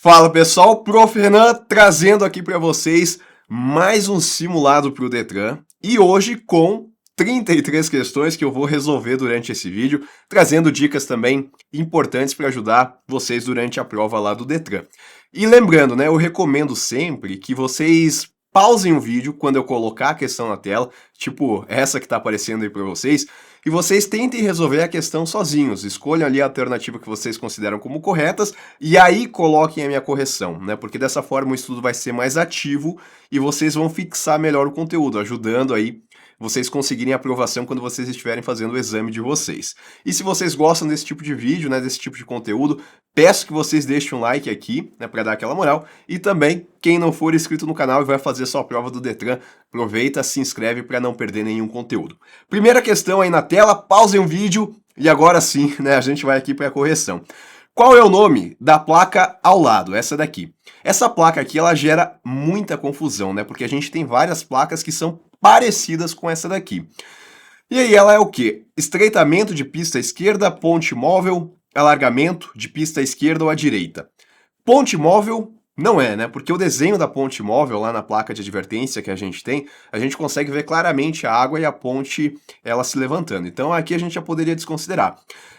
Fala pessoal, Prof. Renan trazendo aqui para vocês mais um simulado para o Detran e hoje com 33 questões que eu vou resolver durante esse vídeo, trazendo dicas também importantes para ajudar vocês durante a prova lá do Detran. E lembrando, né, eu recomendo sempre que vocês pausem o vídeo quando eu colocar a questão na tela, tipo essa que está aparecendo aí para vocês, e vocês tentem resolver a questão sozinhos. Escolham ali a alternativa que vocês consideram como corretas e aí coloquem a minha correção, né? Porque dessa forma o estudo vai ser mais ativo e vocês vão fixar melhor o conteúdo, ajudando aí vocês conseguirem a aprovação quando vocês estiverem fazendo o exame de vocês. E se vocês gostam desse tipo de vídeo, né, desse tipo de conteúdo, peço que vocês deixem um like aqui, né, para dar aquela moral. E também, quem não for inscrito no canal e vai fazer sua prova do Detran, aproveita, se inscreve para não perder nenhum conteúdo. Primeira questão aí na tela, pausem o vídeo e agora sim, né, a gente vai aqui para a correção. Qual é o nome da placa ao lado? Essa daqui. Essa placa aqui, ela gera muita confusão, né? Porque a gente tem várias placas que são parecidas com essa daqui. E aí ela é o quê? Estreitamento de pista esquerda, ponte móvel, alargamento de pista esquerda ou à direita. Ponte móvel não é, né? Porque o desenho da ponte móvel lá na placa de advertência que a gente consegue ver claramente a água e a ponte ela se levantando. Então aqui a gente já poderia desconsiderar.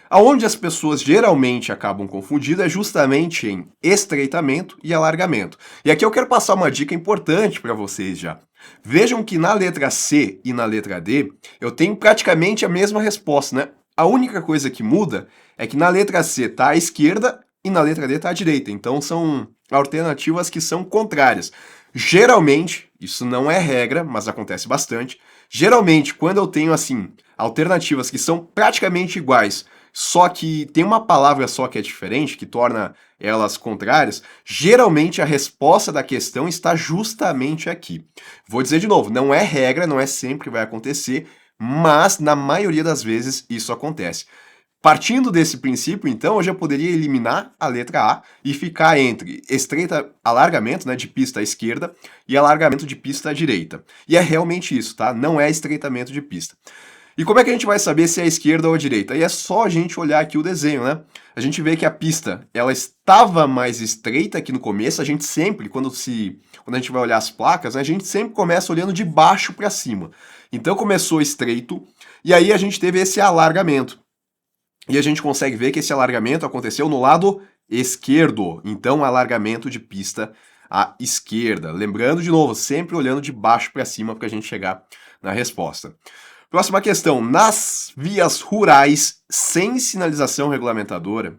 Aonde as pessoas geralmente acabam confundindo é justamente em estreitamento e alargamento. E aqui eu quero passar uma dica importante para vocês já. Vejam que na letra C e na letra D eu tenho praticamente a mesma resposta, né? A única coisa que muda é que na letra C está à esquerda e na letra D está à direita. Então são alternativas que são contrárias. Geralmente, isso não é regra, mas acontece bastante. Geralmente, quando eu tenho assim alternativas que são praticamente iguais, só que tem uma palavra só que é diferente, que torna elas contrárias, geralmente a resposta da questão está justamente aqui. Vou dizer de novo, não é regra, não é sempre que vai acontecer, mas na maioria das vezes isso acontece. Partindo desse princípio, então, eu já poderia eliminar a letra A e ficar entre alargamento, né, de pista à esquerda e alargamento de pista à direita. E é realmente isso, tá? Não é estreitamento de pista. E como é que a gente vai saber se é a esquerda ou a direita? E é só a gente olhar aqui o desenho, né? A gente vê que a pista, ela estava mais estreita aqui no começo, a gente sempre, quando a gente vai olhar as placas, né, a gente sempre começa olhando de baixo para cima. Então começou estreito, e aí a gente teve esse alargamento. E a gente consegue ver que esse alargamento aconteceu no lado esquerdo. Então, alargamento de pista à esquerda. Lembrando, de novo, sempre olhando de baixo para cima para a gente chegar na resposta. Próxima questão. Nas vias rurais sem sinalização regulamentadora,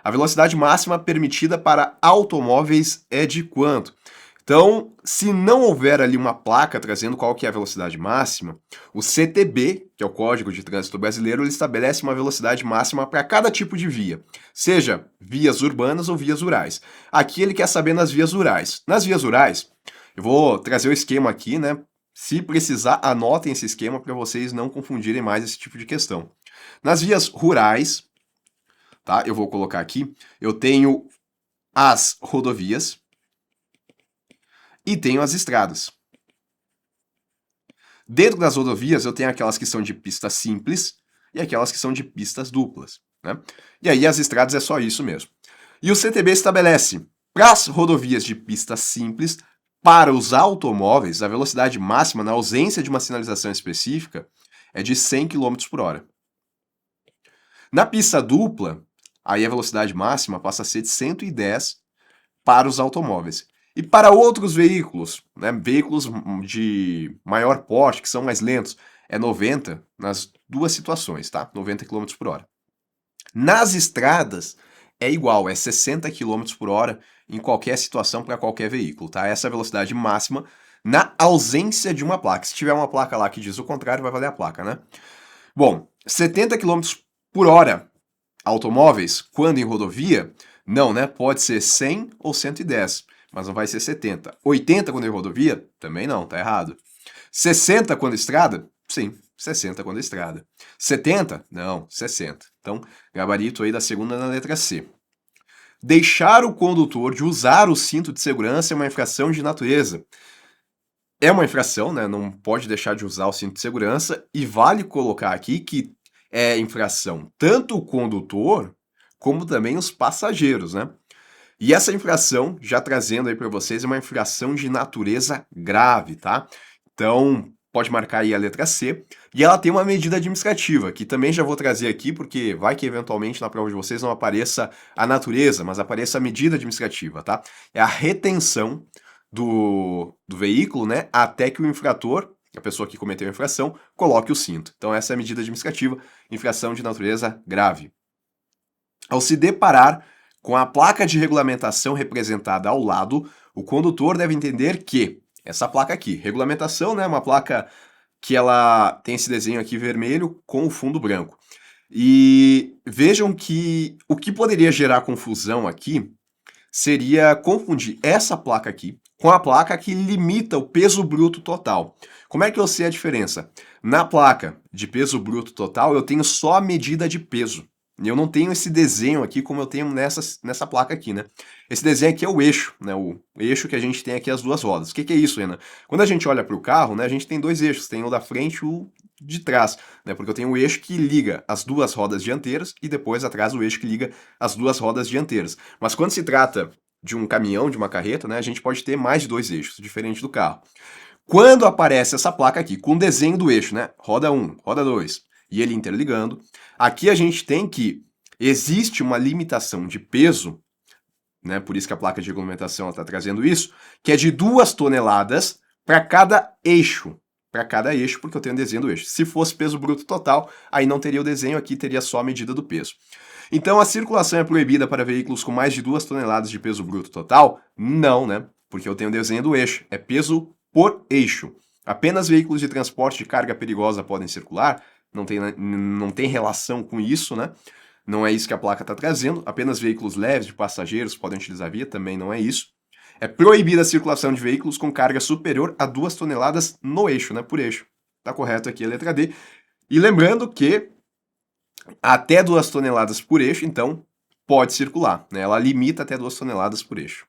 a velocidade máxima permitida para automóveis é de quanto? Então, se não houver ali uma placa trazendo qual que é a velocidade máxima, o CTB, que é o Código de Trânsito Brasileiro, ele estabelece uma velocidade máxima para cada tipo de via, seja vias urbanas ou vias rurais. Aqui ele quer saber nas vias rurais. Nas vias rurais, eu vou trazer o esquema aqui, né? Se precisar, anotem esse esquema para vocês não confundirem mais esse tipo de questão. Nas vias rurais, tá? Eu vou colocar aqui, eu tenho as rodovias, e tenho as estradas. Dentro das rodovias, eu tenho aquelas que são de pista simples e aquelas que são de pistas duplas, né? E aí as estradas é só isso mesmo. E o CTB estabelece, para as rodovias de pista simples, para os automóveis, a velocidade máxima, na ausência de uma sinalização específica, é de 100 km por hora. Na pista dupla, aí a velocidade máxima passa a ser de 110 para os automóveis. E para outros veículos, né, veículos de maior porte, que são mais lentos, é 90 nas duas situações, tá? 90 km por hora. Nas estradas, é igual, é 60 km por hora em qualquer situação para qualquer veículo, tá? Essa é a velocidade máxima na ausência de uma placa. Se tiver uma placa lá que diz o contrário, vai valer a placa, né? Bom, 70 km por hora automóveis, quando em rodovia, não, né? Pode ser 100 ou 110, mas não vai ser 70. 80 quando em rodovia? Também não, tá errado. 60 quando estrada? Sim, 60 quando estrada. 70? Não, 60. Então, gabarito aí da segunda na letra C. Deixar o condutor de usar o cinto de segurança é uma infração de natureza. É uma infração, né? Não pode deixar de usar o cinto de segurança e vale colocar aqui que é infração tanto o condutor como também os passageiros, né? E essa infração, já trazendo aí para vocês, é uma infração de natureza grave, tá? Então, pode marcar aí a letra C. E ela tem uma medida administrativa, que também já vou trazer aqui, porque vai que eventualmente na prova de vocês não apareça a natureza, mas apareça a medida administrativa, tá? É a retenção do veículo, né, até que o infrator, a pessoa que cometeu a infração, coloque o cinto. Então essa é a medida administrativa, infração de natureza grave. Ao se deparar com a placa de regulamentação representada ao lado, o condutor deve entender que essa placa aqui, regulamentação, né, uma placa que ela tem esse desenho aqui vermelho com o fundo branco. E vejam que o que poderia gerar confusão aqui seria confundir essa placa aqui com a placa que limita o peso bruto total. Como é que eu sei a diferença? Na placa de peso bruto total, eu tenho só a medida de peso. Eu não tenho esse desenho aqui como eu tenho nessa placa aqui, né? Esse desenho aqui é o eixo, né? O eixo que a gente tem aqui as duas rodas. O que é isso, Renan? Quando a gente olha para o carro, né, a gente tem dois eixos, tem o da frente e o de trás, né? Porque eu tenho o eixo que liga as duas rodas dianteiras e depois atrás o eixo que liga as duas rodas dianteiras. Mas quando se trata de um caminhão, de uma carreta, né, a gente pode ter mais de dois eixos, diferente do carro. Quando aparece essa placa aqui, com o desenho do eixo, né, roda 1, roda 2, e ele interligando, aqui a gente tem que existe uma limitação de peso, né, por isso que a placa de regulamentação está trazendo isso, que é de 2 toneladas para cada eixo. Para cada eixo, porque eu tenho o desenho do eixo. Se fosse peso bruto total, aí não teria o desenho aqui, teria só a medida do peso. Então, a circulação é proibida para veículos com mais de 2 toneladas de peso bruto total? Não, né? Porque eu tenho o desenho do eixo. É peso por eixo. Apenas veículos de transporte de carga perigosa podem circular? Não tem relação com isso, né? Não é isso que a placa está trazendo. Apenas veículos leves de passageiros podem utilizar a via? Também não é isso. É proibida a circulação de veículos com carga superior a 2 toneladas no eixo, né? Por eixo. Tá correto aqui a letra D. E lembrando que até 2 toneladas por eixo, então, pode circular, né? Ela limita até 2 toneladas por eixo.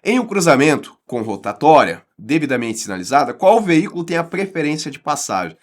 Em um cruzamento com rotatória devidamente sinalizada, qual veículo tem a preferência de passagem?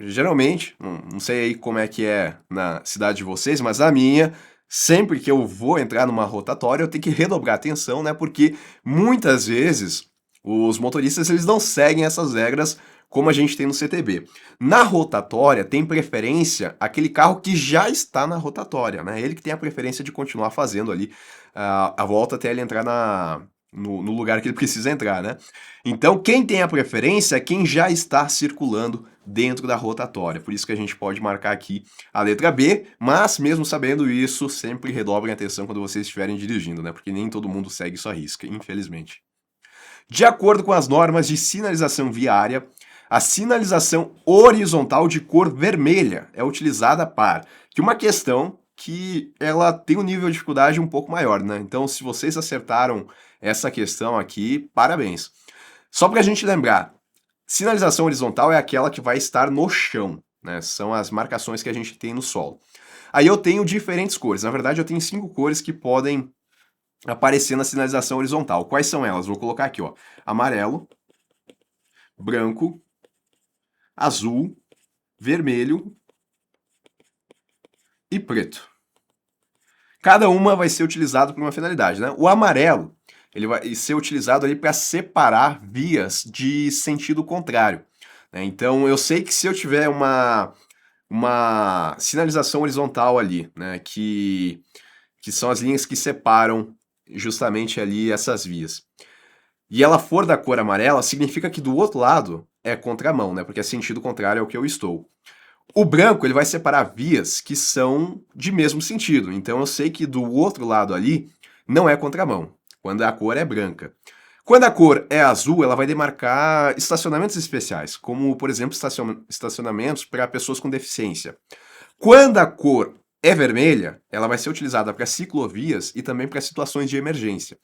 Geralmente, não sei aí como é que é na cidade de vocês, mas a minha, sempre que eu vou entrar numa rotatória, eu tenho que redobrar a atenção, né? Porque muitas vezes os motoristas eles não seguem essas regras como a gente tem no CTB. Na rotatória, tem preferência aquele carro que já está na rotatória, né? Ele que tem a preferência de continuar fazendo ali a volta até ele entrar no lugar que ele precisa entrar, né? Então, quem tem a preferência é quem já está circulando dentro da rotatória. Por isso que a gente pode marcar aqui a letra B, mas mesmo sabendo isso, sempre redobrem a atenção quando vocês estiverem dirigindo, né? Porque nem todo mundo segue isso à risca, infelizmente. De acordo com as normas de sinalização viária, a sinalização horizontal de cor vermelha é utilizada para que uma questão que ela tem um nível de dificuldade um pouco maior, né? Então, se vocês acertaram essa questão aqui, parabéns. Só para a gente lembrar, sinalização horizontal é aquela que vai estar no chão, né? São as marcações que a gente tem no solo. Aí eu tenho diferentes cores. Na verdade, eu tenho 5 cores que podem aparecer na sinalização horizontal. Quais são elas? Vou colocar aqui, ó. Amarelo, branco, azul, vermelho e preto. Cada uma vai ser utilizada para uma finalidade, né? O amarelo, ele vai ser utilizado ali para separar vias de sentido contrário, né? Então, eu sei que se eu tiver uma sinalização horizontal ali, né, que são as linhas que separam justamente ali essas vias, e ela for da cor amarela, significa que do outro lado é contramão, né? Porque é sentido contrário ao que eu estou. O branco ele vai separar vias que são de mesmo sentido. Então eu sei que do outro lado ali não é contramão, quando a cor é branca. Quando a cor é azul, ela vai demarcar estacionamentos especiais, como, por exemplo, estacionamentos para pessoas com deficiência. Quando a cor é vermelha, ela vai ser utilizada para ciclovias e também para situações de emergência.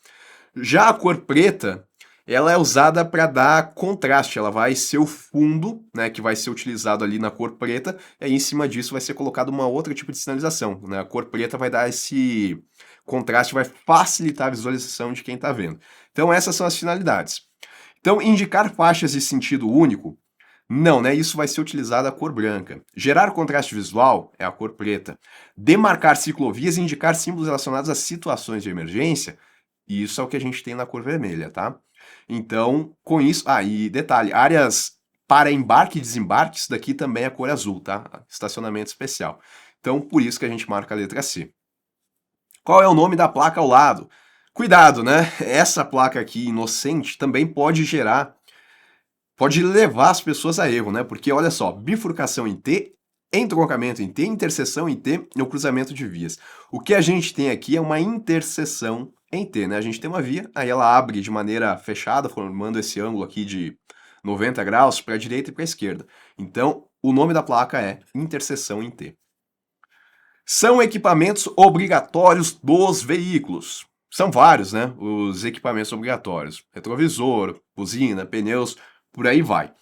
Já a cor preta, ela é usada para dar contraste, ela vai ser o fundo, né, que vai ser utilizado ali na cor preta, e aí em cima disso vai ser colocado uma outra tipo de sinalização, né? A cor preta vai dar esse contraste, vai facilitar a visualização de quem está vendo. Então essas são as finalidades. Então indicar faixas de sentido único Não, né? Isso vai ser utilizado a cor branca. Gerar contraste visual é a cor preta. Demarcar ciclovias e indicar símbolos relacionados a situações de emergência, isso é o que a gente tem na cor vermelha, tá? Então, com isso... Ah, e detalhe, áreas para embarque e desembarque, isso daqui também é a cor azul, tá? Estacionamento especial. Então, por isso que a gente marca a letra C. Qual é o nome da placa ao lado? Cuidado, né? Essa placa aqui, inocente, também pode levar as pessoas a erro, né? Porque olha só, bifurcação em T, entroncamento em T, interseção em T e o cruzamento de vias. O que a gente tem aqui é uma interseção em T, né? A gente tem uma via, aí ela abre de maneira fechada, formando esse ângulo aqui de 90 graus para a direita e para a esquerda. Então, o nome da placa é interseção em T. São equipamentos obrigatórios dos veículos. São vários, né? Os equipamentos obrigatórios. Retrovisor, buzina, pneus, por aí vai.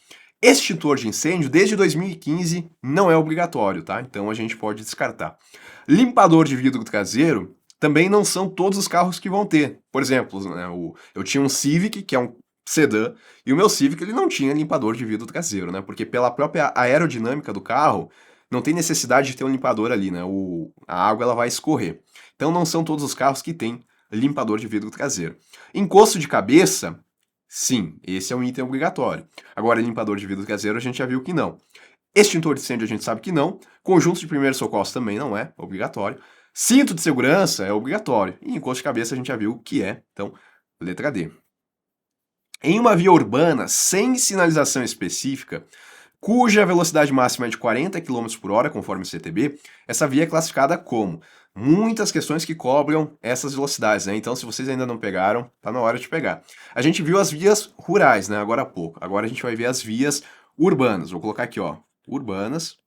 Extintor de incêndio, desde 2015, não é obrigatório, tá? Então a gente pode descartar. Limpador de vidro traseiro, também não são todos os carros que vão ter. Por exemplo, né, eu tinha um Civic, que é um sedã, e o meu Civic ele não tinha limpador de vidro traseiro, né? Porque pela própria aerodinâmica do carro, não tem necessidade de ter um limpador ali, né? A água ela vai escorrer. Então não são todos os carros que têm limpador de vidro traseiro. Encosto de cabeça, sim, esse é um item obrigatório. Agora, limpador de vidro traseiro a gente já viu que não. Extintor de incêndio a gente sabe que não. Conjunto de primeiros socorros também não é obrigatório. Cinto de segurança é obrigatório. E encosto de cabeça a gente já viu que é. Então, letra D. Em uma via urbana sem sinalização específica, cuja velocidade máxima é de 40 km por hora, conforme o CTB, essa via é classificada como muitas questões que cobram essas velocidades, né? Então, se vocês ainda não pegaram, tá na hora de pegar. A gente viu as vias rurais, né? Agora há pouco. Agora a gente vai ver as vias urbanas. Vou colocar aqui, ó, urbanas.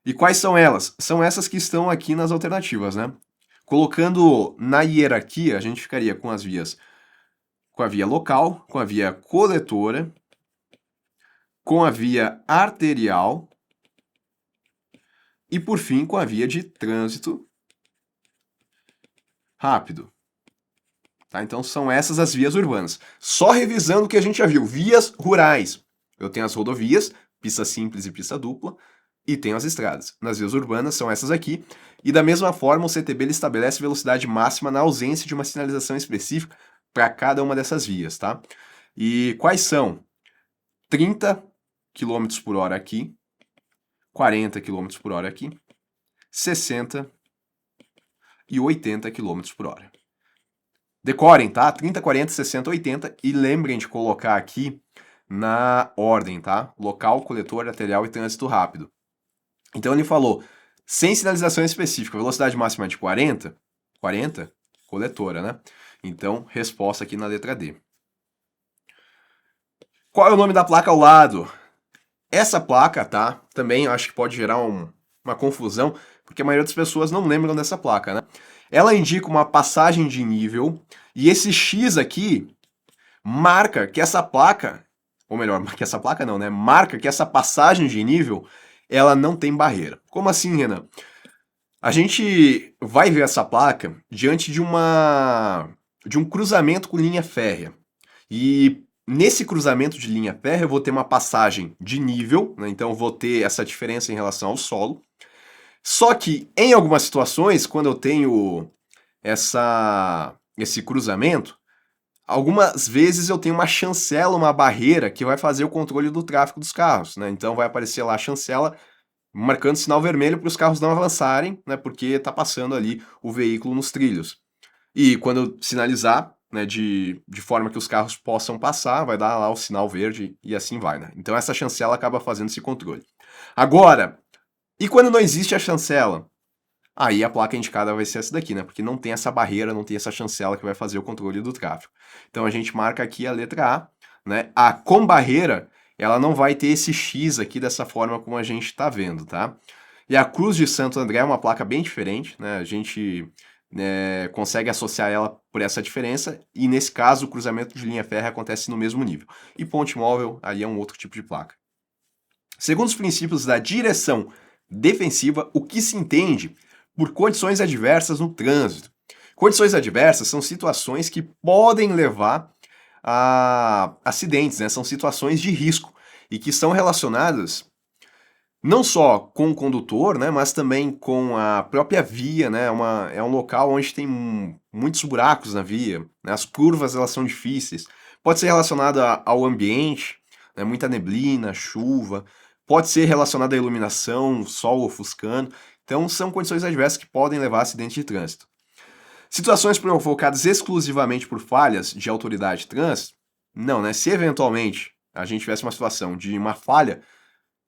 E quais são elas? São essas que estão aqui nas alternativas, né? Colocando na hierarquia, a gente ficaria com as vias, com a via local, com a via coletora, com a via arterial e, por fim, com a via de trânsito rápido. Tá? Então, são essas as vias urbanas. Só revisando o que a gente já viu. Vias rurais. Eu tenho as rodovias, pista simples e pista dupla, e tenho as estradas. Nas vias urbanas são essas aqui. E da mesma forma, o CTB ele estabelece velocidade máxima na ausência de uma sinalização específica para cada uma dessas vias, tá? E quais são? 30 km por hora aqui, 40 km por hora aqui, 60 e 80 km por hora. Decorem, tá? 30, 40, 60, 80 e lembrem de colocar aqui na ordem, tá? Local, coletor, arterial e trânsito rápido. Então ele falou, sem sinalização específica, velocidade máxima de 40, coletora, né? Então, resposta aqui na letra D. Qual é o nome da placa ao lado? Essa placa, tá? Também acho que pode gerar uma confusão, porque a maioria das pessoas não lembram dessa placa, né? Ela indica uma passagem de nível e esse X aqui marca que essa placa, ou melhor, que essa placa não, né? Marca que essa passagem de nível, ela não tem barreira. Como assim, Renan? A gente vai ver essa placa diante de um cruzamento com linha férrea. E nesse cruzamento de linha férrea eu vou ter uma passagem de nível, né? Então eu vou ter essa diferença em relação ao solo. Só que em algumas situações, quando eu tenho esse cruzamento, algumas vezes eu tenho uma chancela, uma barreira que vai fazer o controle do tráfego dos carros, né? Então vai aparecer lá a chancela marcando sinal vermelho para os carros não avançarem, né? Porque está passando ali o veículo nos trilhos. E quando eu sinalizar, né, de forma que os carros possam passar, vai dar lá o sinal verde e assim vai, né? Então essa chancela acaba fazendo esse controle. Agora, e quando não existe a chancela? Aí a placa indicada vai ser essa daqui, né? Porque não tem essa barreira, não tem essa chancela que vai fazer o controle do tráfego. Então a gente marca aqui a letra A, né? A com barreira, ela não vai ter esse X aqui dessa forma como a gente está vendo, tá? E a Cruz de Santo André é uma placa bem diferente, né? A gente consegue associar ela por essa diferença, e nesse caso o cruzamento de linha férrea acontece no mesmo nível. E ponte móvel, aí é um outro tipo de placa. Segundo os princípios da direção defensiva, o que se entende por condições adversas no trânsito? Condições adversas são situações que podem levar a acidentes, né? São situações de risco. e que são relacionadas não só com o condutor, né, mas também com a própria via, né, é um local onde tem muitos buracos na via, né, as curvas elas são difíceis. Pode ser relacionado ao ambiente, né, muita neblina, chuva, pode ser relacionado à iluminação, sol ofuscando. Então são condições adversas que podem levar a acidente de trânsito. Situações provocadas exclusivamente por falhas de autoridade de trânsito? Não, né? Se eventualmente a gente tivesse uma situação de uma falha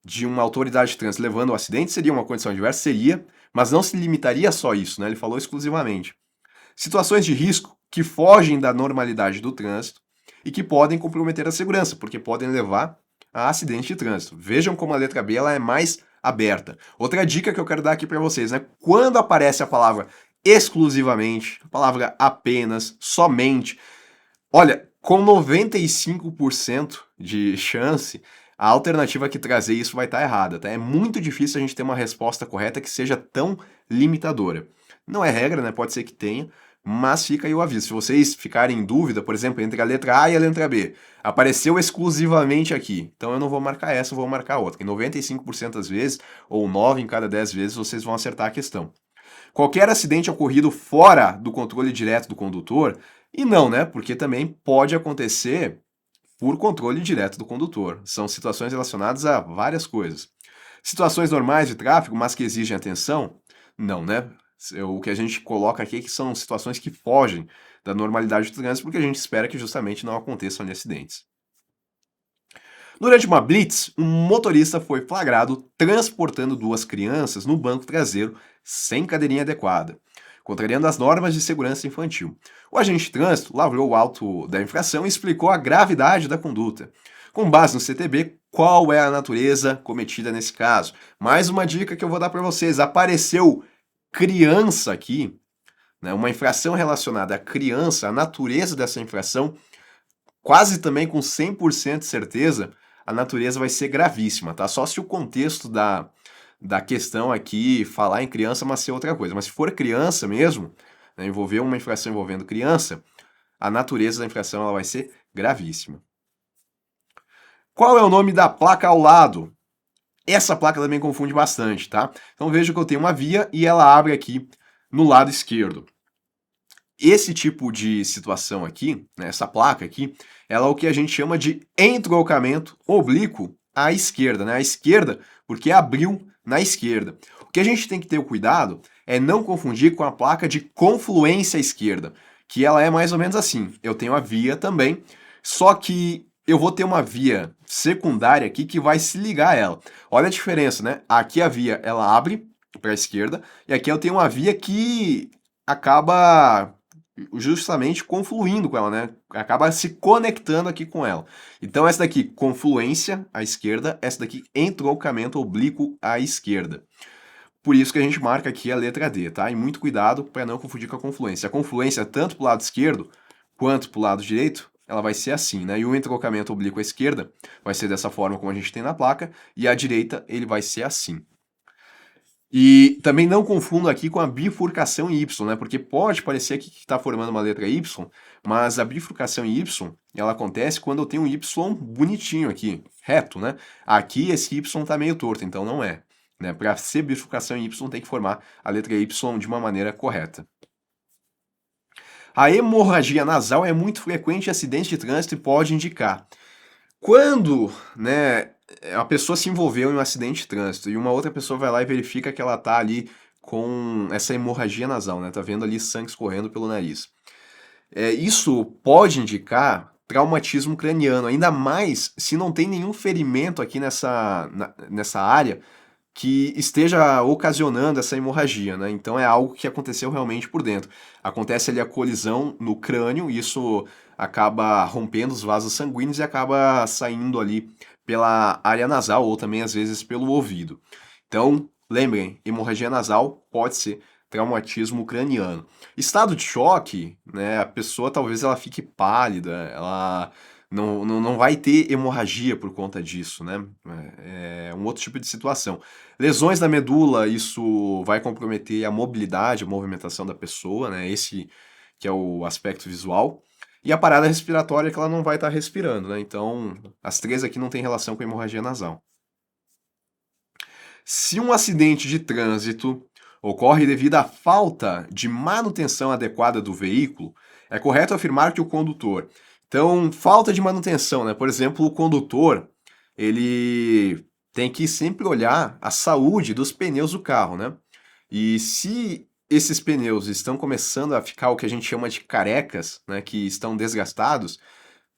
de uma autoridade de trânsito levando ao acidente, seria uma condição adversa? Seria, mas não se limitaria só a isso, né? Ele falou exclusivamente. Situações de risco que fogem da normalidade do trânsito e que podem comprometer a segurança, porque podem levar a acidente de trânsito. Vejam como a letra B ela é mais aberta. Outra dica que eu quero dar aqui para vocês, né? Quando aparece a palavra exclusivamente, a palavra apenas, somente, olha, com 95% de chance, a alternativa que trazer isso vai estar errada, tá? É muito difícil a gente ter uma resposta correta que seja tão limitadora. Não é regra, né? Pode ser que tenha, mas fica aí o aviso. Se vocês ficarem em dúvida, por exemplo, entre a letra A e a letra B, apareceu exclusivamente aqui, então eu não vou marcar essa, eu vou marcar outra. Em 95% das vezes, ou 9 em cada 10 vezes, vocês vão acertar a questão. Qualquer acidente ocorrido fora do controle direto do condutor, e não, né? Porque também pode acontecer por controle direto do condutor. São situações relacionadas a várias coisas. Situações normais de tráfego, mas que exigem atenção? Não, né? O que a gente coloca aqui é que são situações que fogem da normalidade do trânsito, porque a gente espera que justamente não aconteçam acidentes. Durante uma blitz, um motorista foi flagrado transportando duas crianças no banco traseiro sem cadeirinha adequada, contrariando as normas de segurança infantil. O agente de trânsito lavrou o auto da infração e explicou a gravidade da conduta. Com base no CTB, qual é a natureza cometida nesse caso? Mais uma dica que eu vou dar para vocês: apareceu criança aqui, né, uma infração relacionada à criança, a natureza dessa infração, quase também com 100% de certeza, a natureza vai ser gravíssima, tá? Só se o contexto da questão aqui falar em criança, mas ser outra coisa. Mas se for criança mesmo, né, envolver uma infração envolvendo criança, a natureza da infração ela vai ser gravíssima. Qual é o nome da placa ao lado? Essa placa também confunde bastante, tá? Então veja que eu tenho uma via e ela abre aqui no lado esquerdo. Esse tipo de situação aqui, né, essa placa aqui, ela é o que a gente chama de entrocamento oblíquo à esquerda, né? À esquerda, porque abriu na esquerda. O que a gente tem que ter o cuidado é não confundir com a placa de confluência à esquerda, que ela é mais ou menos assim. Eu tenho a via também, só que eu vou ter uma via secundária aqui que vai se ligar a ela. Olha a diferença, né? Aqui a via ela abre para a esquerda e aqui eu tenho uma via que acaba justamente confluindo com ela, né? Acaba se conectando aqui com ela. Então essa daqui, confluência à esquerda, essa daqui, entrocamento oblíquo à esquerda. Por isso que a gente marca aqui a letra D, tá? E muito cuidado para não confundir com a confluência. A confluência, tanto para o lado esquerdo quanto para o lado direito, ela vai ser assim, né? E o entrocamento oblíquo à esquerda vai ser dessa forma como a gente tem na placa, e à direita ele vai ser assim. E também não confundo aqui com a bifurcação em Y, né? Porque pode parecer aqui que está formando uma letra Y, mas a bifurcação em Y, ela acontece quando eu tenho um Y bonitinho aqui, reto, né? Aqui esse Y está meio torto, então não é. Né? Para ser bifurcação em Y tem que formar a letra Y de uma maneira correta. A hemorragia nasal é muito frequente em acidentes de trânsito e pode indicar. Quando, né, a pessoa se envolveu em um acidente de trânsito e uma outra pessoa vai lá e verifica que ela tá ali com essa hemorragia nasal, né? Tá vendo ali sangue escorrendo pelo nariz. Isso pode indicar traumatismo craniano, ainda mais se não tem nenhum ferimento aqui nessa área que esteja ocasionando essa hemorragia, né? Então é algo que aconteceu realmente por dentro. Acontece ali a colisão no crânio, e isso acaba rompendo os vasos sanguíneos e acaba saindo ali pela área nasal ou também às vezes pelo ouvido. Então, lembrem, hemorragia nasal pode ser traumatismo craniano. Estado de choque, né? A pessoa talvez ela fique pálida, ela não vai ter hemorragia por conta disso, né? É um outro tipo de situação. Lesões da medula, isso vai comprometer a mobilidade, a movimentação da pessoa, né? Esse que é o aspecto visual. e a parada respiratória que ela não vai estar respirando, né? Então, as três aqui não tem relação com hemorragia nasal. Se um acidente de trânsito ocorre devido à falta de manutenção adequada do veículo, é correto afirmar que o condutor. Então, falta de manutenção, né? Por exemplo, o condutor, ele tem que sempre olhar a saúde dos pneus do carro, né? E se esses pneus estão começando a ficar o que a gente chama de carecas, né, que estão desgastados,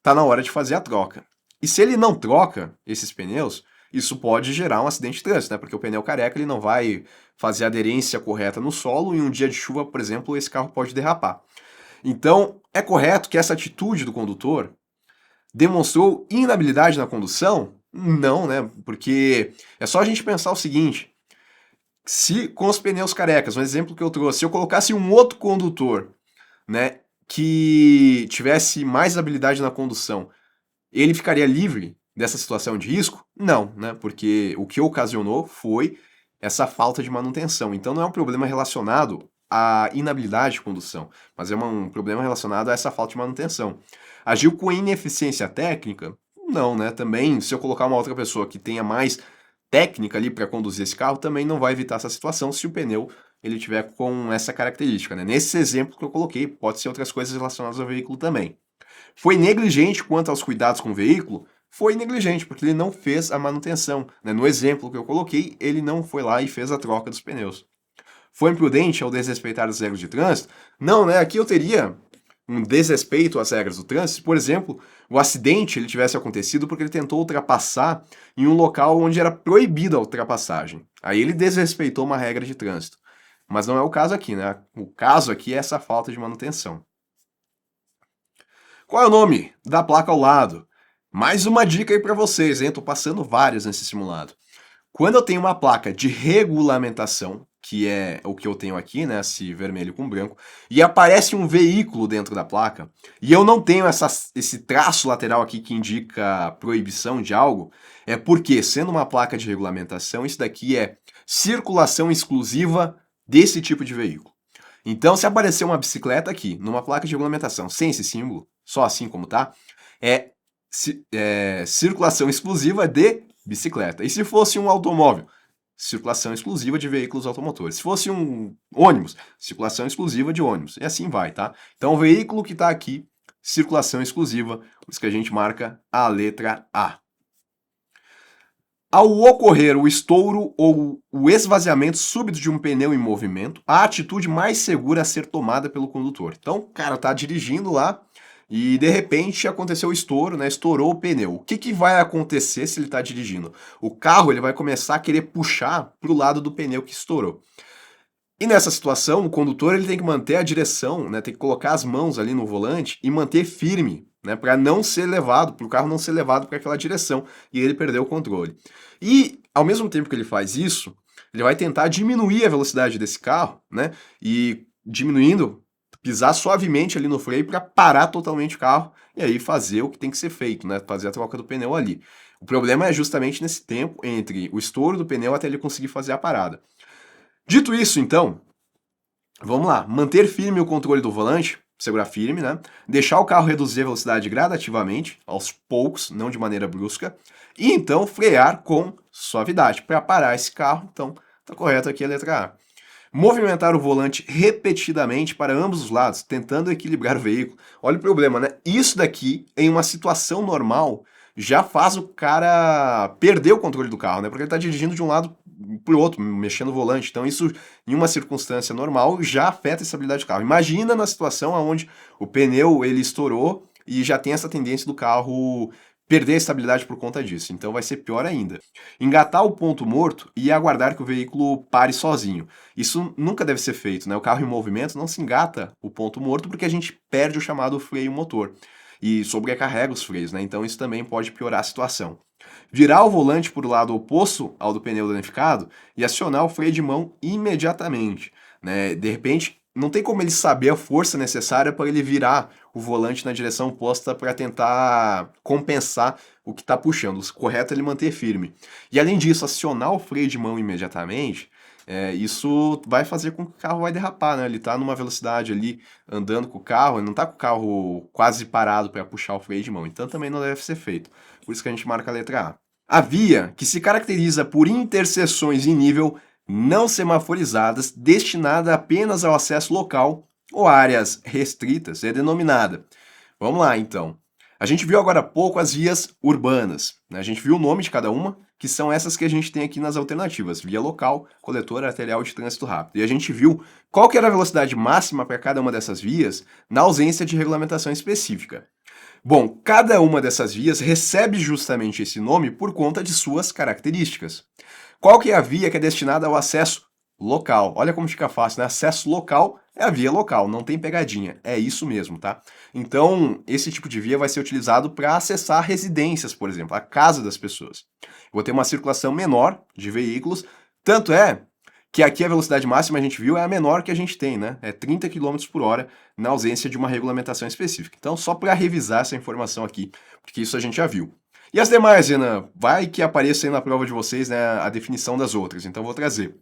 tá na hora de fazer a troca. E se ele não troca esses pneus, isso pode gerar um acidente de trânsito, né? Porque o pneu careca ele não vai fazer a aderência correta no solo e em um dia de chuva, por exemplo, esse carro pode derrapar. Então, é correto que essa atitude do condutor demonstrou inabilidade na condução? Não, né? Porque é só a gente pensar o seguinte: se com os pneus carecas, um exemplo que eu trouxe, se eu colocasse um outro condutor, né, que tivesse mais habilidade na condução, ele ficaria livre dessa situação de risco? Não, né? Porque o que ocasionou foi essa falta de manutenção. Então não é um problema relacionado à inabilidade de condução, mas é um problema relacionado a essa falta de manutenção. Agiu com ineficiência técnica? Não, né? Também, se eu colocar uma outra pessoa que tenha mais técnica ali para conduzir esse carro, também não vai evitar essa situação se o pneu ele tiver com essa característica, né? Nesse exemplo que eu coloquei, pode ser outras coisas relacionadas ao veículo também. Foi negligente quanto aos cuidados com o veículo? Foi negligente, porque ele não fez a manutenção, né? No exemplo que eu coloquei, ele não foi lá e fez a troca dos pneus. Foi imprudente ao desrespeitar as regras de trânsito? Não, né? Aqui eu teria um desrespeito às regras do trânsito. Se, por exemplo, o acidente ele tivesse acontecido porque ele tentou ultrapassar em um local onde era proibida a ultrapassagem. Aí ele desrespeitou uma regra de trânsito. Mas não é o caso aqui, né? O caso aqui é essa falta de manutenção. Qual é o nome da placa ao lado? Mais uma dica aí para vocês, hein? Tô passando várias nesse simulado. Quando eu tenho uma placa de regulamentação, que é o que eu tenho aqui, né, esse vermelho com branco, e aparece um veículo dentro da placa, e eu não tenho esse traço lateral aqui que indica proibição de algo, é porque, sendo uma placa de regulamentação, isso daqui é circulação exclusiva desse tipo de veículo. Então, se aparecer uma bicicleta aqui, numa placa de regulamentação, sem esse símbolo, só assim como tá, é circulação exclusiva de bicicleta. E se fosse um automóvel? Circulação exclusiva de veículos automotores. Se fosse um ônibus, circulação exclusiva de ônibus. E assim vai, tá? Então, o veículo que está aqui, circulação exclusiva, por isso que a gente marca a letra A. Ao ocorrer o estouro ou o esvaziamento súbito de um pneu em movimento, a atitude mais segura a ser tomada pelo condutor. Então, o cara tá dirigindo lá e de repente aconteceu o estouro, né? Estourou o pneu. O que vai acontecer se ele tá dirigindo? O carro ele vai começar a querer puxar pro lado do pneu que estourou. E nessa situação, o condutor ele tem que manter a direção, né? Tem que colocar as mãos ali no volante e manter firme, né? Para não ser levado, para o carro não ser levado para aquela direção e ele perder o controle. E ao mesmo tempo que ele faz isso, ele vai tentar diminuir a velocidade desse carro, né? E diminuindo, pisar suavemente ali no freio para parar totalmente o carro e aí fazer o que tem que ser feito, né? Fazer a troca do pneu ali. O problema é justamente nesse tempo entre o estouro do pneu até ele conseguir fazer a parada. Dito isso, então, vamos lá. Manter firme o controle do volante, segurar firme, né? Deixar o carro reduzir a velocidade gradativamente, aos poucos, não de maneira brusca. E então frear com suavidade. Para parar esse carro, então, tá correto aqui a letra A. Movimentar o volante repetidamente para ambos os lados, tentando equilibrar o veículo. Olha o problema, né? Isso daqui, em uma situação normal, já faz o cara perder o controle do carro, né? Porque ele tá dirigindo de um lado pro outro, mexendo o volante. Então isso, em uma circunstância normal, já afeta a estabilidade do carro. Imagina na situação onde o pneu ele estourou e já tem essa tendência do carro perder a estabilidade por conta disso. Então vai ser pior ainda. Engatar o ponto morto e aguardar que o veículo pare sozinho. Isso nunca deve ser feito, né? O carro em movimento não se engata o ponto morto porque a gente perde o chamado freio motor e sobrecarrega os freios, né? Então isso também pode piorar a situação. Virar o volante para o lado oposto ao do pneu danificado e acionar o freio de mão imediatamente, né? De repente, não tem como ele saber a força necessária para ele virar o volante na direção oposta para tentar compensar o que está puxando. O correto é ele manter firme. E além disso, acionar o freio de mão imediatamente Isso vai fazer com que o carro vai derrapar, né? Ele tá numa velocidade ali, andando com o carro, ele não tá com o carro quase parado para puxar o freio de mão, então também não deve ser feito. Por isso que a gente marca a letra A. A via, que se caracteriza por interseções em nível não semaforizadas, destinada apenas ao acesso local ou áreas restritas, é denominada. Vamos lá, então. A gente viu agora há pouco as vias urbanas, né? A gente viu o nome de cada uma, que são essas que a gente tem aqui nas alternativas: via local, coletor, arterial de trânsito rápido. E a gente viu qual que era a velocidade máxima para cada uma dessas vias na ausência de regulamentação específica. Bom, cada uma dessas vias recebe justamente esse nome por conta de suas características. Qual que é a via que é destinada ao acesso local? Olha como fica fácil, né? Acesso local é a via local, não tem pegadinha. É isso mesmo, tá? Então, esse tipo de via vai ser utilizado para acessar residências, por exemplo, a casa das pessoas. Eu vou ter uma circulação menor de veículos, tanto é que aqui a velocidade máxima a gente viu é a menor que a gente tem, né? É 30 km por hora na ausência de uma regulamentação específica. Então, só para revisar essa informação aqui, porque isso a gente já viu. E as demais, Renan? Vai que apareça aí na prova de vocês, né, a definição das outras, então vou trazer.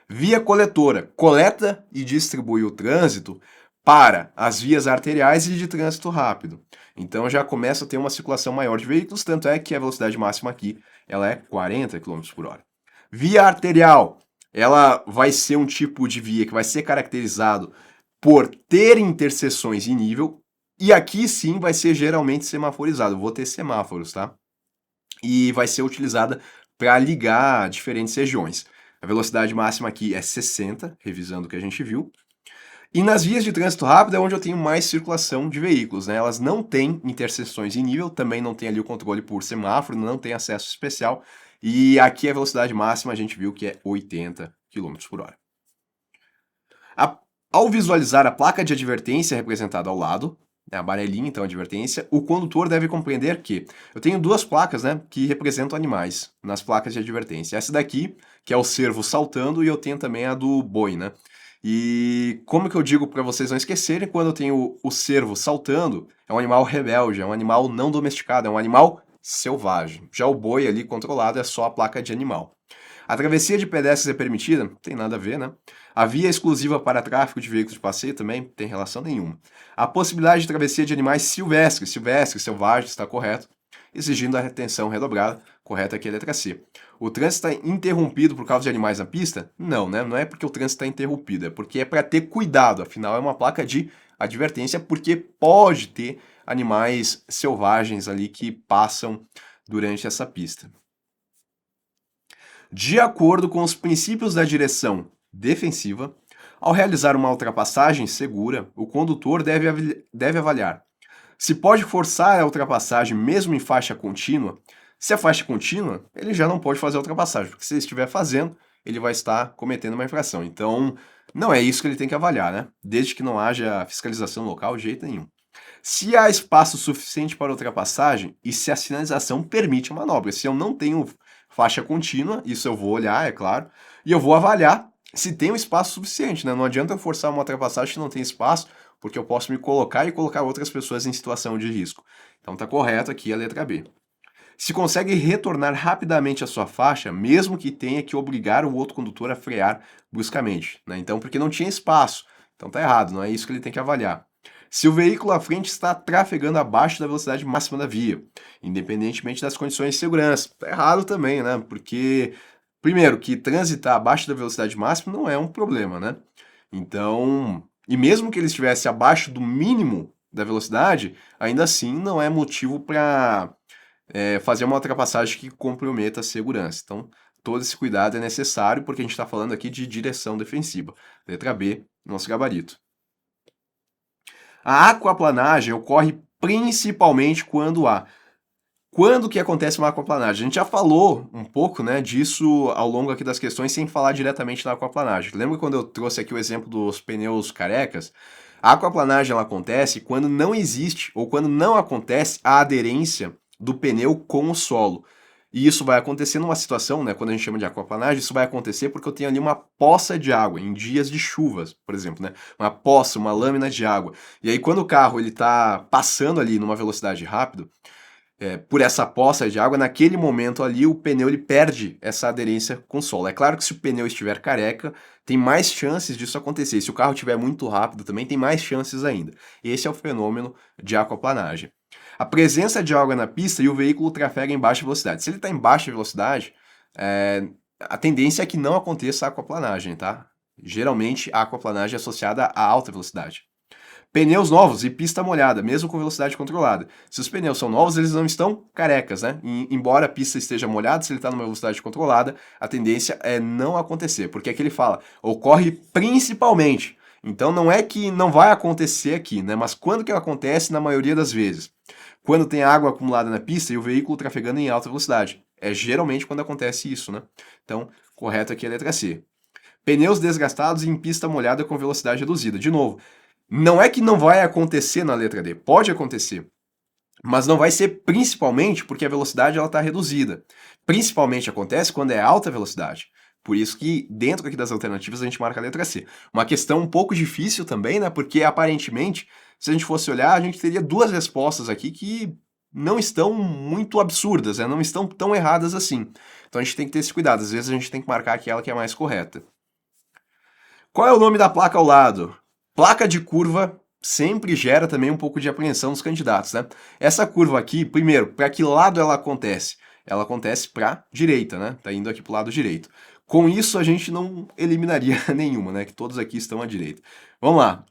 Via coletora, coleta e distribui o trânsito para as vias arteriais e de trânsito rápido. Então já começa a ter uma circulação maior de veículos, tanto é que a velocidade máxima aqui ela é 40 km por hora. Via arterial, ela vai ser um tipo de via que vai ser caracterizado por ter interseções em nível, e aqui sim vai ser geralmente semaforizado. Vou ter semáforos, tá? E vai ser utilizada para ligar diferentes regiões. A velocidade máxima aqui é 60, revisando o que a gente viu. E nas vias de trânsito rápido é onde eu tenho mais circulação de veículos, né? Elas não têm interseções em nível, também não tem ali o controle por semáforo, não tem acesso especial. E aqui a velocidade máxima a gente viu que é 80 km por hora. Ao visualizar a placa de advertência representada ao lado, né, amarelinha, então, advertência, o condutor deve compreender que eu tenho duas placas, né, que representam animais nas placas de advertência. Essa daqui, que é o cervo saltando, e eu tenho também a do boi, né? E como que eu digo para vocês não esquecerem, quando eu tenho o cervo saltando, é um animal rebelde, é um animal não domesticado, é um animal selvagem. Já o boi ali controlado é só a placa de animal. A travessia de pedestres é permitida? Não tem nada a ver, né? A via exclusiva para tráfego de veículos de passeio também tem relação nenhuma. A possibilidade de travessia de animais silvestres, selvagens, está correto, exigindo a retenção redobrada, correta aqui a letra C. O trânsito está interrompido por causa de animais na pista? Não, né? Não é porque o trânsito está interrompido, é porque é para ter cuidado, afinal é uma placa de advertência, porque pode ter animais selvagens ali que passam durante essa pista. De acordo com os princípios da direção defensiva, ao realizar uma ultrapassagem segura, o condutor deve avaliar se pode forçar a ultrapassagem mesmo em faixa contínua. Se a faixa é contínua, ele já não pode fazer a ultrapassagem, porque se ele estiver fazendo, ele vai estar cometendo uma infração. Então, não é isso que ele tem que avaliar, né? Desde que não haja fiscalização local, de jeito nenhum. Se há espaço suficiente para ultrapassagem e se a sinalização permite a manobra. Se eu não tenho faixa contínua, isso eu vou olhar, é claro, e eu vou avaliar se tem um espaço suficiente, né? Não adianta eu forçar uma ultrapassagem se não tem espaço, porque eu posso me colocar e colocar outras pessoas em situação de risco. Então tá correto aqui a letra B. Se consegue retornar rapidamente à sua faixa, mesmo que tenha que obrigar o outro condutor a frear bruscamente, né? Então, porque não tinha espaço. Então tá errado, não é isso que ele tem que avaliar. Se o veículo à frente está trafegando abaixo da velocidade máxima da via, independentemente das condições de segurança. Tá errado também, né? Porque, primeiro, que transitar abaixo da velocidade máxima não é um problema, né? Então, e mesmo que ele estivesse abaixo do mínimo da velocidade, ainda assim não é motivo para fazer uma ultrapassagem que comprometa a segurança. Então, todo esse cuidado é necessário porque a gente está falando aqui de direção defensiva. Letra B, nosso gabarito. A aquaplanagem ocorre principalmente quando há. Quando que acontece uma aquaplanagem? A gente já falou um pouco, né, disso ao longo aqui das questões, sem falar diretamente da aquaplanagem. Lembra quando eu trouxe aqui o exemplo dos pneus carecas? A aquaplanagem ela acontece quando não existe ou quando não acontece a aderência do pneu com o solo. E isso vai acontecer numa situação, né, quando a gente chama de aquaplanagem, isso vai acontecer porque eu tenho ali uma poça de água, em dias de chuvas, por exemplo, né? Uma poça, uma lâmina de água. E aí quando o carro ele está passando ali numa velocidade rápida, por essa poça de água, naquele momento ali o pneu ele perde essa aderência com o solo. É claro que se o pneu estiver careca, tem mais chances disso acontecer. Se o carro estiver muito rápido também, tem mais chances ainda. Esse é o fenômeno de aquaplanagem. A presença de água na pista e o veículo trafega em baixa velocidade. Se ele está em baixa velocidade, a tendência é que não aconteça a aquaplanagem, tá? Geralmente a aquaplanagem é associada a alta velocidade. Pneus novos e pista molhada, mesmo com velocidade controlada. Se os pneus são novos, eles não estão carecas, né? Embora a pista esteja molhada, se ele está numa velocidade controlada, a tendência é não acontecer. Porque aqui ele fala, ocorre principalmente. Então não é que não vai acontecer aqui, né? Mas quando que acontece? Na maioria das vezes. Quando tem água acumulada na pista e o veículo trafegando em alta velocidade. É geralmente quando acontece isso, né? Então, correto aqui é a letra C. Pneus desgastados em pista molhada com velocidade reduzida. De novo, não é que não vai acontecer na letra D, pode acontecer, mas não vai ser principalmente porque a velocidade está reduzida. Principalmente acontece quando é alta velocidade. Por isso que dentro aqui das alternativas a gente marca a letra C. Uma questão um pouco difícil também, né? Porque aparentemente, se a gente fosse olhar, a gente teria duas respostas aqui que não estão muito absurdas, né? Não estão tão erradas assim. Então a gente tem que ter esse cuidado. Às vezes a gente tem que marcar aquela que é mais correta. Qual é o nome da placa ao lado? Placa de curva sempre gera também um pouco de apreensão dos candidatos, né? Essa curva aqui, primeiro, para que lado ela acontece? Ela acontece para a direita, né? Tá indo aqui para o lado direito. Com isso, a gente não eliminaria nenhuma, né? Que todos aqui estão à direita. Vamos lá.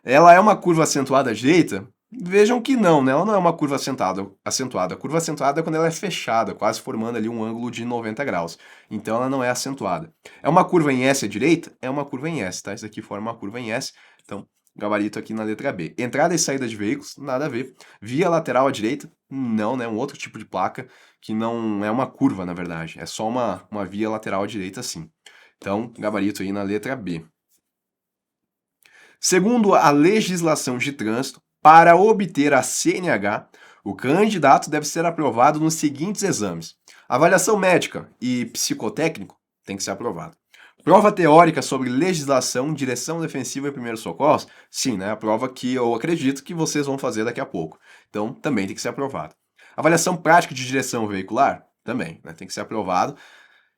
Ela é uma curva acentuada à direita? Vejam que não, né? Ela não é uma curva acentuada. A curva acentuada é quando ela é fechada, quase formando ali um ângulo de 90 graus. Então ela não é acentuada. É uma curva em S à direita? É uma curva em S, tá? Isso aqui forma uma curva em S. Então, gabarito aqui na letra B. Entrada e saída de veículos? Nada a ver. Via lateral à direita? Não, né? Um outro tipo de placa que não é uma curva, na verdade. É só uma via lateral à direita, sim. Então, gabarito aí na letra B. Segundo a legislação de trânsito, para obter a CNH, o candidato deve ser aprovado nos seguintes exames: avaliação médica e psicotécnico tem que ser aprovado. Prova teórica sobre legislação, direção defensiva e primeiros socorros? Sim, né? A prova que eu acredito que vocês vão fazer daqui a pouco. Então, também tem que ser aprovado. Avaliação prática de direção veicular? Também, né? Tem que ser aprovado.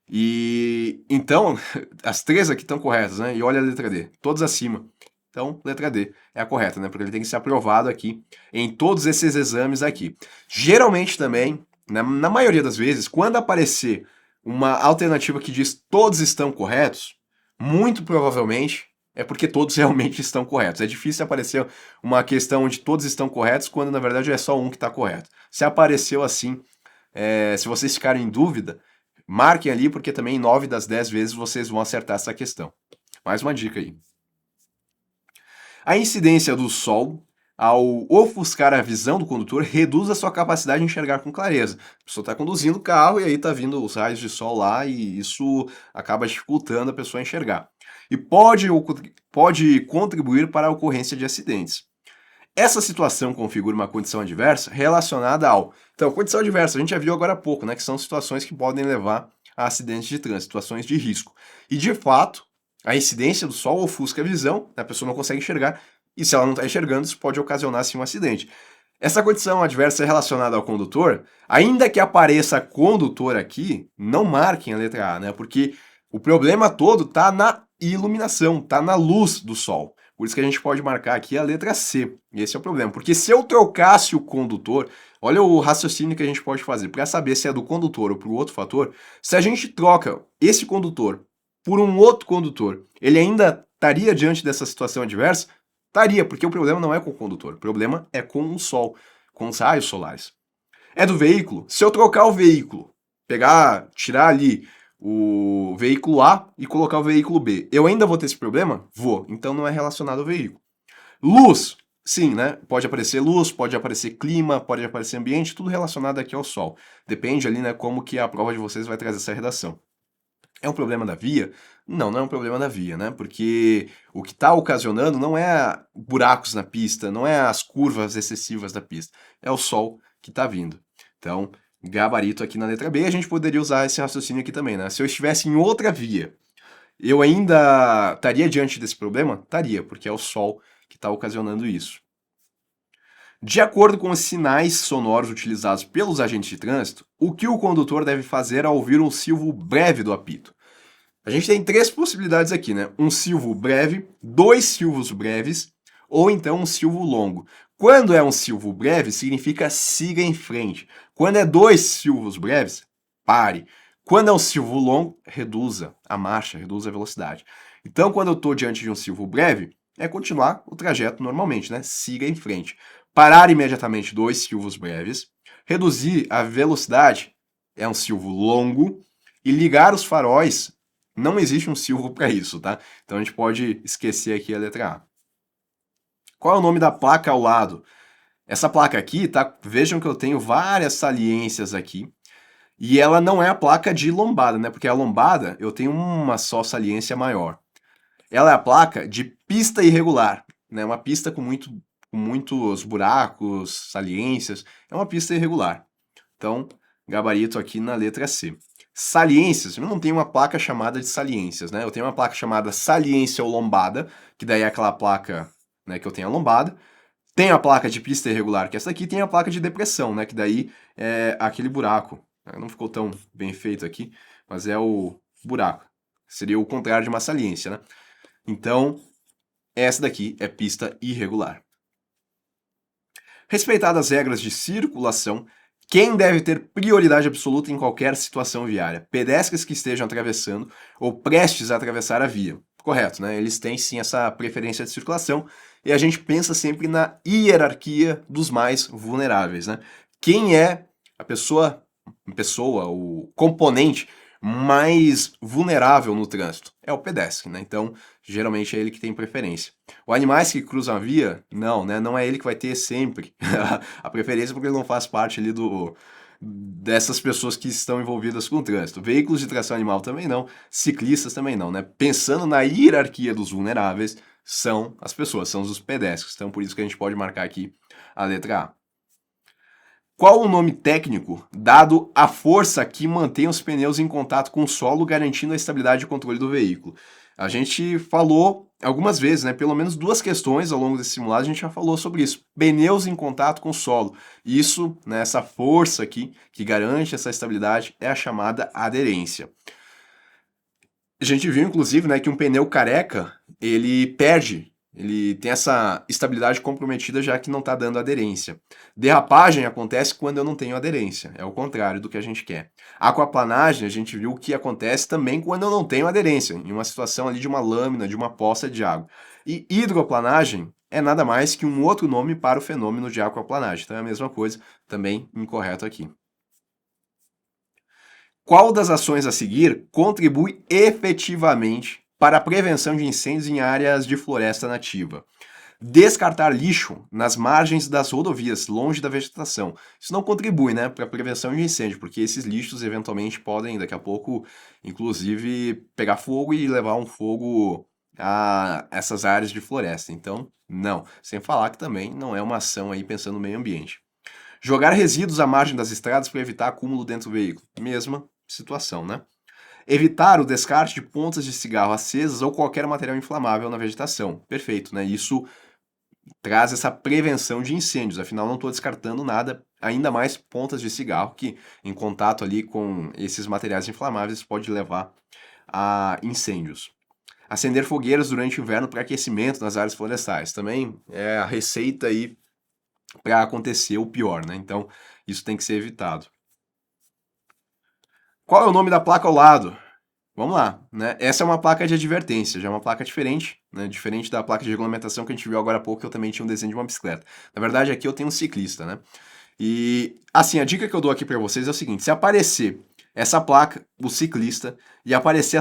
E então, as três aqui estão corretas, né? E olha a letra D, todas acima. Então, letra D é a correta, né? Porque ele tem que ser aprovado aqui em todos esses exames aqui. Geralmente também, na maioria das vezes, quando aparecer uma alternativa que diz todos estão corretos, muito provavelmente é porque todos realmente estão corretos. É difícil aparecer uma questão onde todos estão corretos quando na verdade é só um que está correto. Se apareceu assim, se vocês ficarem em dúvida, marquem ali porque também em 9 das 10 vezes vocês vão acertar essa questão. Mais uma dica aí. A incidência do sol, ao ofuscar a visão do condutor, reduz a sua capacidade de enxergar com clareza. A pessoa está conduzindo o carro e aí está vindo os raios de sol lá e isso acaba dificultando a pessoa a enxergar. E pode contribuir para a ocorrência de acidentes. Essa situação configura uma condição adversa relacionada ao... Então, condição adversa, a gente já viu agora há pouco, né? Que são situações que podem levar a acidentes de trânsito, situações de risco. E, de fato, a incidência do sol ofusca a visão, a pessoa não consegue enxergar, e se ela não está enxergando, isso pode ocasionar, sim, um acidente. Essa condição adversa é relacionada ao condutor, ainda que apareça condutor aqui, não marquem a letra A, né? Porque o problema todo está na iluminação, está na luz do sol. Por isso que a gente pode marcar aqui a letra C. Esse é o problema. Porque se eu trocasse o condutor, olha o raciocínio que a gente pode fazer para saber se é do condutor ou para o outro fator. Se a gente troca esse condutor por um outro condutor, ele ainda estaria diante dessa situação adversa? Estaria, porque o problema não é com o condutor. O problema é com o sol, com os raios solares. É do veículo? Se eu trocar o veículo, tirar ali o veículo A e colocar o veículo B, eu ainda vou ter esse problema? Vou. Então não é relacionado ao veículo. Luz, sim, né? Pode aparecer luz, pode aparecer clima, pode aparecer ambiente, tudo relacionado aqui ao sol. Depende ali, né, como que a prova de vocês vai trazer essa redação. É um problema da via? Não, não é um problema da via, né? Porque o que está ocasionando não é buracos na pista, não é as curvas excessivas da pista, é o sol que está vindo. Então, gabarito aqui na letra B, a gente poderia usar esse raciocínio aqui também, né? Se eu estivesse em outra via, eu ainda estaria diante desse problema? Estaria, porque é o sol que está ocasionando isso. De acordo com os sinais sonoros utilizados pelos agentes de trânsito, o que o condutor deve fazer ao ouvir um silvo breve do apito? A gente tem três possibilidades aqui, né? Um silvo breve, dois silvos breves ou então um silvo longo. Quando é um silvo breve, significa siga em frente. Quando é dois silvos breves, pare. Quando é um silvo longo, reduza a marcha, reduza a velocidade. Então, quando eu estou diante de um silvo breve, é continuar o trajeto normalmente, né? Siga em frente. Parar imediatamente, dois silvos breves. Reduzir a velocidade é um silvo longo. E ligar os faróis, não existe um silvo para isso, tá? Então a gente pode esquecer aqui a letra A. Qual é o nome da placa ao lado? Essa placa aqui, tá? Vejam que eu tenho várias saliências aqui. E ela não é a placa de lombada, né? Porque a lombada eu tenho uma só saliência maior. Ela é a placa de pista irregular, né? Uma pista com muitos buracos, saliências. É uma pista irregular. Então, gabarito aqui na letra C. Saliências, eu não tenho uma placa chamada de saliências, né? Eu tenho uma placa chamada saliência ou lombada, que daí é aquela placa, né, que eu tenho a lombada. Tem a placa de pista irregular, que essa aqui tem a placa de depressão, né, que daí é aquele buraco. Não ficou tão bem feito aqui, mas é o buraco. Seria o contrário de uma saliência, né? Então, essa daqui é pista irregular. Respeitadas as regras de circulação, quem deve ter prioridade absoluta em qualquer situação viária? Pedestres que estejam atravessando ou prestes a atravessar a via. Correto, né? Eles têm sim essa preferência de circulação e a gente pensa sempre na hierarquia dos mais vulneráveis, né? Quem é a pessoa, o componente mais vulnerável no trânsito? É o pedestre, né? Então, geralmente é ele que tem preferência. Os animais que cruzam a via, não, né? Não é ele que vai ter sempre a preferência, porque ele não faz parte ali dessas pessoas que estão envolvidas com o trânsito. Veículos de tração animal também não, ciclistas também não, né? Pensando na hierarquia dos vulneráveis, são as pessoas, são os pedestres. Então, por isso que a gente pode marcar aqui a letra A. Qual o nome técnico dado à força que mantém os pneus em contato com o solo, garantindo a estabilidade e controle do veículo? A gente falou algumas vezes, né? Pelo menos duas questões ao longo desse simulado a gente já falou sobre isso. Pneus em contato com o solo. Isso, né, essa força aqui que garante essa estabilidade é a chamada aderência. A gente viu, inclusive, né, que um pneu careca, ele tem essa estabilidade comprometida já que não está dando aderência. Derrapagem acontece quando eu não tenho aderência, é o contrário do que a gente quer. Aquaplanagem, a gente viu que acontece também quando eu não tenho aderência, em uma situação ali de uma lâmina, de uma poça de água. E hidroplanagem é nada mais que um outro nome para o fenômeno de aquaplanagem, então é a mesma coisa, também incorreto aqui. Qual das ações a seguir contribui efetivamente para a prevenção de incêndios em áreas de floresta nativa? Descartar lixo nas margens das rodovias, longe da vegetação. Isso não contribui, né, para a prevenção de incêndio, porque esses lixos eventualmente podem, daqui a pouco, inclusive, pegar fogo e levar um fogo a essas áreas de floresta. Então, não. Sem falar que também não é uma ação aí pensando no meio ambiente. Jogar resíduos à margem das estradas para evitar acúmulo dentro do veículo. Mesma situação, né? Evitar o descarte de pontas de cigarro acesas ou qualquer material inflamável na vegetação. Perfeito, né? Isso traz essa prevenção de incêndios, afinal não estou descartando nada, ainda mais pontas de cigarro que em contato ali com esses materiais inflamáveis pode levar a incêndios. Acender fogueiras durante o inverno para aquecimento nas áreas florestais, também é a receita aí para acontecer o pior, né? Então isso tem que ser evitado. Qual é o nome da placa ao lado? Vamos lá, né? Essa é uma placa de advertência, já é uma placa diferente, né? Diferente da placa de regulamentação que a gente viu agora há pouco, que eu também tinha um desenho de uma bicicleta. Na verdade, aqui eu tenho um ciclista, né? E, assim, a dica que eu dou aqui para vocês é o seguinte: se aparecer essa placa, o ciclista, e aparecer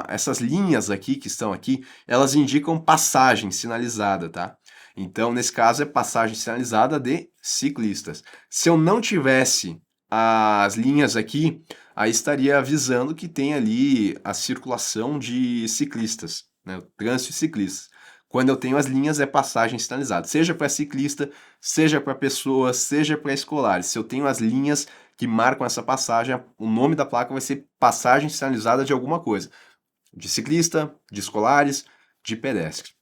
essas linhas aqui que estão aqui, elas indicam passagem sinalizada, tá? Então, nesse caso, é passagem sinalizada de ciclistas. Se eu não tivesse as linhas aqui, aí estaria avisando que tem ali a circulação de ciclistas, né? O trânsito de ciclistas. Quando eu tenho as linhas, é passagem sinalizada, seja para ciclista, seja para pessoas, seja para escolares. Se eu tenho as linhas que marcam essa passagem, o nome da placa vai ser passagem sinalizada de alguma coisa. De ciclista, de escolares, de pedestre.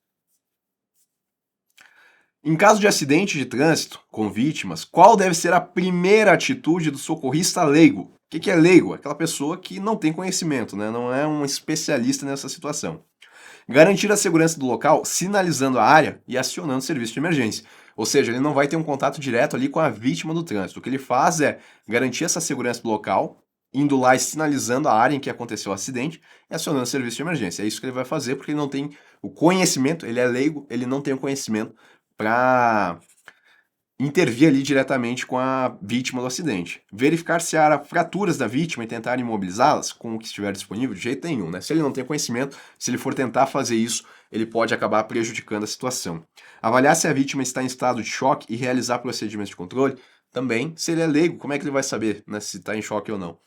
Em caso de acidente de trânsito com vítimas, qual deve ser a primeira atitude do socorrista leigo? O que é leigo? Aquela pessoa que não tem conhecimento, né? Não é um especialista nessa situação. Garantir a segurança do local sinalizando a área e acionando o serviço de emergência. Ou seja, ele não vai ter um contato direto ali com a vítima do trânsito. O que ele faz é garantir essa segurança do local, indo lá e sinalizando a área em que aconteceu o acidente e acionando o serviço de emergência. É isso que ele vai fazer porque ele não tem o conhecimento, ele é leigo, ele não tem o conhecimento para intervir ali diretamente com a vítima do acidente. Verificar se há fraturas da vítima e tentar imobilizá-las com o que estiver disponível, de jeito nenhum, né? Se ele não tem conhecimento, se ele for tentar fazer isso, ele pode acabar prejudicando a situação. Avaliar se a vítima está em estado de choque e realizar procedimentos de controle. Também, se ele é leigo, como é que ele vai saber, né, se está em choque ou não?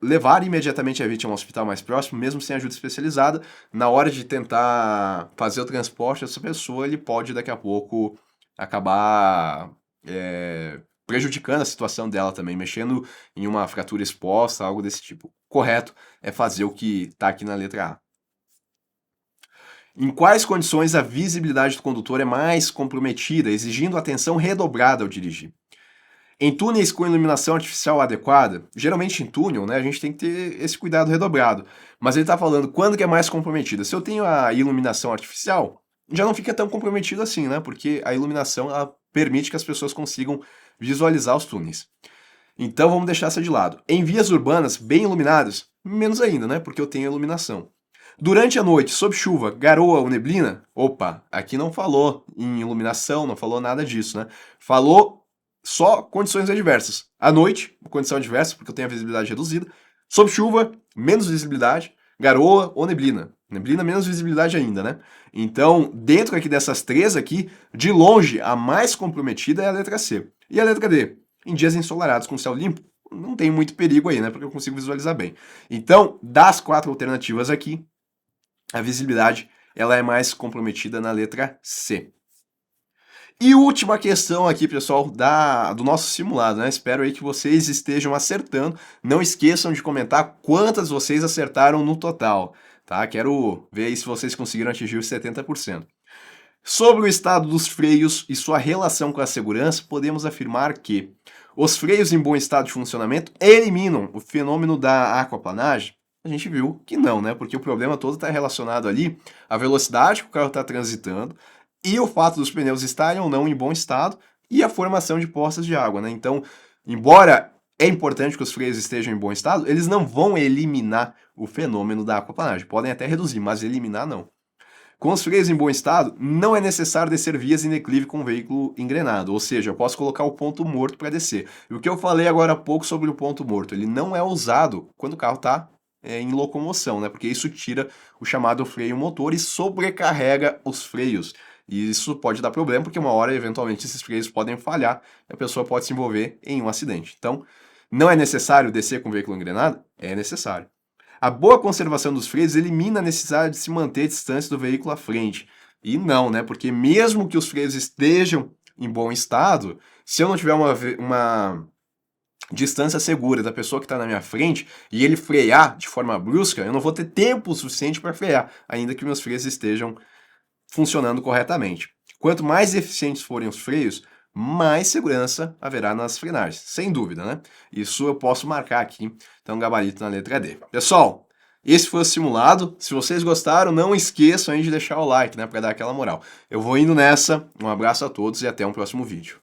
Levar imediatamente a vítima ao hospital mais próximo, mesmo sem ajuda especializada. Na hora de tentar fazer o transporte dessa pessoa, ele pode daqui a pouco acabar prejudicando a situação dela também, mexendo em uma fratura exposta, algo desse tipo. Correto é fazer o que está aqui na letra A. Em quais condições a visibilidade do condutor é mais comprometida, exigindo atenção redobrada ao dirigir? Em túneis com iluminação artificial adequada, geralmente em túnel, né, a gente tem que ter esse cuidado redobrado. Mas ele está falando quando que é mais comprometida. Se eu tenho a iluminação artificial, já não fica tão comprometido assim, né? Porque a iluminação ela permite que as pessoas consigam visualizar os túneis. Então vamos deixar essa de lado. Em vias urbanas bem iluminadas, menos ainda, né? Porque eu tenho iluminação. Durante a noite, sob chuva, garoa ou neblina, opa, aqui não falou em iluminação, não falou nada disso, né? Falou só condições adversas. À noite, condição adversa, porque eu tenho a visibilidade reduzida. Sob chuva, menos visibilidade. Garoa ou neblina. Neblina, menos visibilidade ainda, né? Então, dentro aqui dessas três aqui, de longe, a mais comprometida é a letra C. E a letra D? Em dias ensolarados com céu limpo, não tem muito perigo aí, né? Porque eu consigo visualizar bem. Então, das quatro alternativas aqui, a visibilidade ela é mais comprometida na letra C. E última questão aqui, pessoal, do nosso simulado, né? Espero aí que vocês estejam acertando. Não esqueçam de comentar quantas vocês acertaram no total, tá? Quero ver aí se vocês conseguiram atingir os 70%. Sobre o estado dos freios e sua relação com a segurança, podemos afirmar que os freios em bom estado de funcionamento eliminam o fenômeno da aquaplanagem. A gente viu que não, né? Porque o problema todo está relacionado ali à velocidade que o carro está transitando, e o fato dos pneus estarem ou não em bom estado e a formação de poças de água, né? Então, embora é importante que os freios estejam em bom estado, eles não vão eliminar o fenômeno da aquaplanagem. Podem até reduzir, mas eliminar não. Com os freios em bom estado, não é necessário descer vias em declive com o veículo engrenado, ou seja, eu posso colocar o ponto morto para descer. E o que eu falei agora há pouco sobre o ponto morto, ele não é usado quando o carro está em locomoção, né? Porque isso tira o chamado freio motor e sobrecarrega os freios. E isso pode dar problema, porque uma hora, eventualmente, esses freios podem falhar e a pessoa pode se envolver em um acidente. Então, não é necessário descer com o veículo engrenado? É necessário. A boa conservação dos freios elimina a necessidade de se manter a distância do veículo à frente. E não, né? Porque mesmo que os freios estejam em bom estado, se eu não tiver uma distância segura da pessoa que está na minha frente e ele frear de forma brusca, eu não vou ter tempo suficiente para frear, ainda que meus freios estejam funcionando corretamente. Quanto mais eficientes forem os freios, mais segurança haverá nas frenagens, sem dúvida, né? Isso eu posso marcar aqui, então gabarito na letra D. Pessoal, esse foi o simulado. Se vocês gostaram, não esqueçam aí de deixar o like, né, para dar aquela moral. Eu vou indo nessa, um abraço a todos e até um próximo vídeo.